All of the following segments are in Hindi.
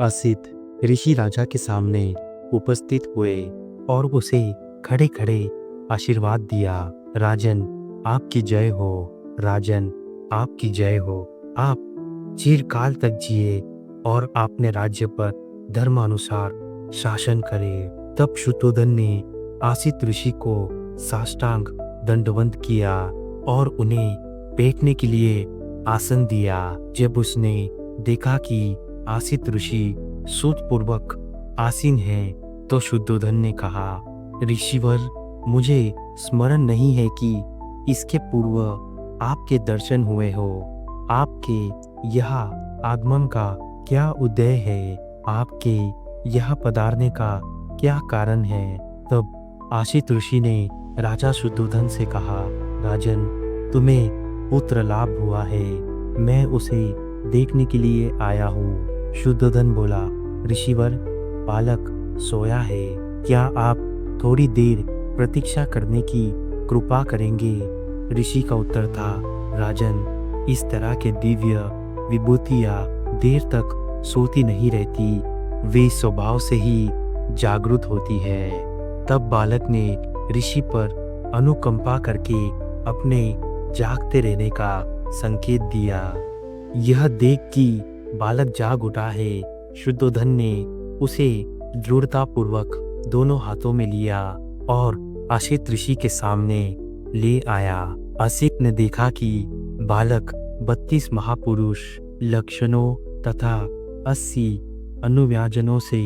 असित ऋषि राजा के सामने उपस्थित हुए और उसे खड़े खड़े आशीर्वाद दिया। राजन, आपकी जय हो। राजन, आपकी जय हो। आप चिरकाल तक जिए और अपने राज्य पर धर्मानुसार शासन करे। तब शुद्धोधन ने आसित ऋषि को साष्टांग दंडवत किया और उन्हें बैठने के लिए आसन दिया। जब उसने देखा कि आसित ऋषि सूतपूर्वक आसीन है तो शुद्धोधन ने कहा, ऋषिवर, मुझे स्मरण नहीं है कि इसके पूर्व आपके दर्शन हुए हो। आपके यहाँ आगमन का क्या उद्देश्य है? आपके यहाँ पधारने का क्या कारण है? तब आसित ऋषि ने राजा शुद्धोधन से कहा, राजन, तुम्हें पुत्र लाभ हुआ है, मैं उसे देखने के लिए आया हूँ। शुद्धोधन बोला, ऋषिवर, बालक सोया है, क्या आप थोड़ी देर प्रतीक्षा करने की कृपा करेंगे? ऋषि का उत्तर था, राजन, इस तरह के दिव्य विभूतियाँ देर तक सोती नहीं रहती, वे स्वभाव से ही जागृत होती है। तब बालक ने ऋषि पर अनुकंपा करके अपने जागते रहने का संकेत दिया। यह देख कि बालक जाग उठा है, शुद्धोधन ने उसे दृढ़तापूर्वक दोनों हाथों में लिया और आसित ऋषि के सामने ले आया। आसित ने देखा कि बालक 32 महापुरुष लक्षणों तथा 80 अनुव्यंजनों से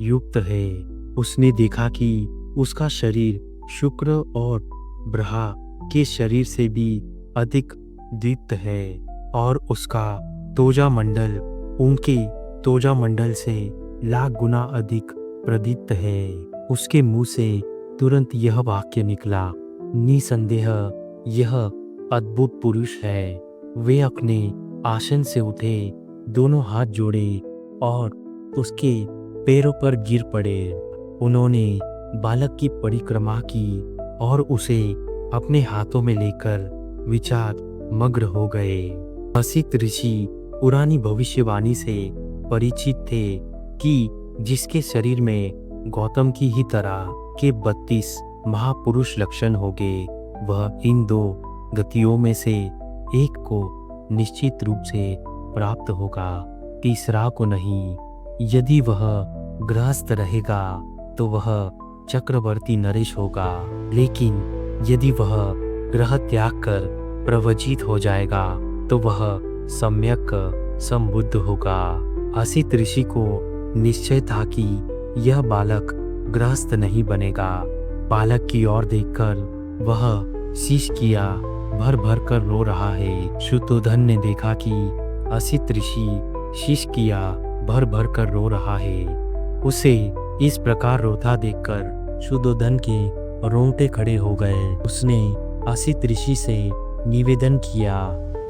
युक्त है। उसने देखा कि उसका शरीर शुक्र और बृहा के शरीर से भी अधिक दीप्त है और उसका त्वचा मंडल उनके त्वचा मंडल से लाख गुना अधिक प्रदीप्त है। उसके मुंह से तुरंत यह वाक्य निकला, निसंदेह यह अद्भुत पुरुष है। वे अपने आसन से उठे, दोनों हाथ जोड़े और उसके पैरों पर गिर पड़े। उन्होंने बालक की परिक्रमा की और उसे अपने हाथों में लेकर विचार मग्न हो गए। आसित ऋषि पुरानी भविष्यवाणी से परिचित थे कि जिसके शरीर में गौतम की ही तरह के 32 महापुरुष लक्षण होंगे, वह इन दो गतियों में से एक को निश्चित रूप से प्राप्त होगा, तीसरा को नहीं। यदि वह गृहस्थ रहेगा तो वह चक्रवर्ती नरेश होगा, लेकिन यदि वह ग्रह त्याग कर प्रवचित हो जाएगा तो वह सम्यक संबुद्ध होगा। आसित ऋषि को निश्चय था कि यह बालक गृहस्थ नहीं बनेगा। बालक की ओर देखकर वह शीश किया भर भर कर रो रहा है। शुद्धोधन ने देखा कि आसित ऋषि शीश किया भर भर कर रो रहा है। उसे इस प्रकार रोता देखकर शुद्धोधन के रोंगटे खड़े हो गए। उसने आसित ऋषि से निवेदन किया,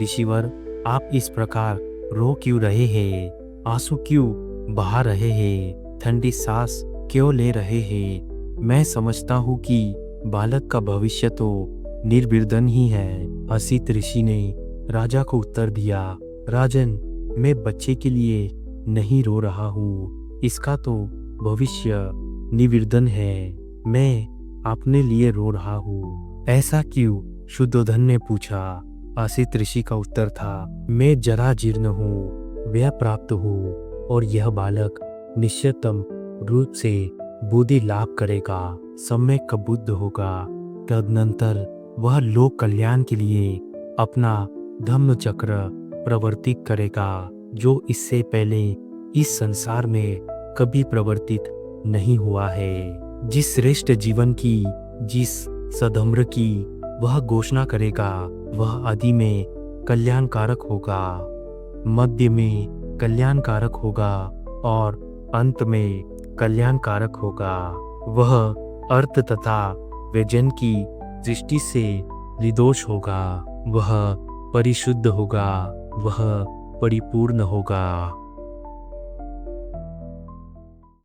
ऋषिवर, आप इस प्रकार रो क्यों रहे हैं? आंसू क्यों बहा रहे हैं? ठंडी सांस क्यों ले रहे हैं? मैं समझता हूँ कि बालक का भविष्य तो निर्विघ्न ही है। आसित ऋषि ने राजा को उत्तर दिया, राजन, मैं बच्चे के लिए नहीं रो रहा हूँ, इसका तो भविष्य निर्विघ्न है। मैं अपने लिए रो रहा हूँ। ऐसा क्यों? शुद्धोधन ने पूछा। आसित ऋषि का उत्तर था, मैं जरा जीर्ण हूँ, व्यय प्राप्त हूँ और यह बालक निश्चितम रूप से बुद्धि लाभ करेगा, सम्यक बुद्ध होगा। तदनंतर वह लोक कल्याण के लिए अपना धम्म चक्र प्रवर्तित करेगा, जो इससे पहले इस संसार में कभी प्रवर्तित नहीं हुआ है। जिस श्रेष्ठ जीवन की, जिस सधम्र की वह घोषणा करेगा, वह आदि में कल्याणकारक होगा, मध्य में कल्याणकारक होगा और अंत में कल्याणकारक होगा। वह अर्थ तथा व्यंजन की दृष्टि से निर्दोष होगा, वह परिशुद्ध होगा, वह परिपूर्ण होगा।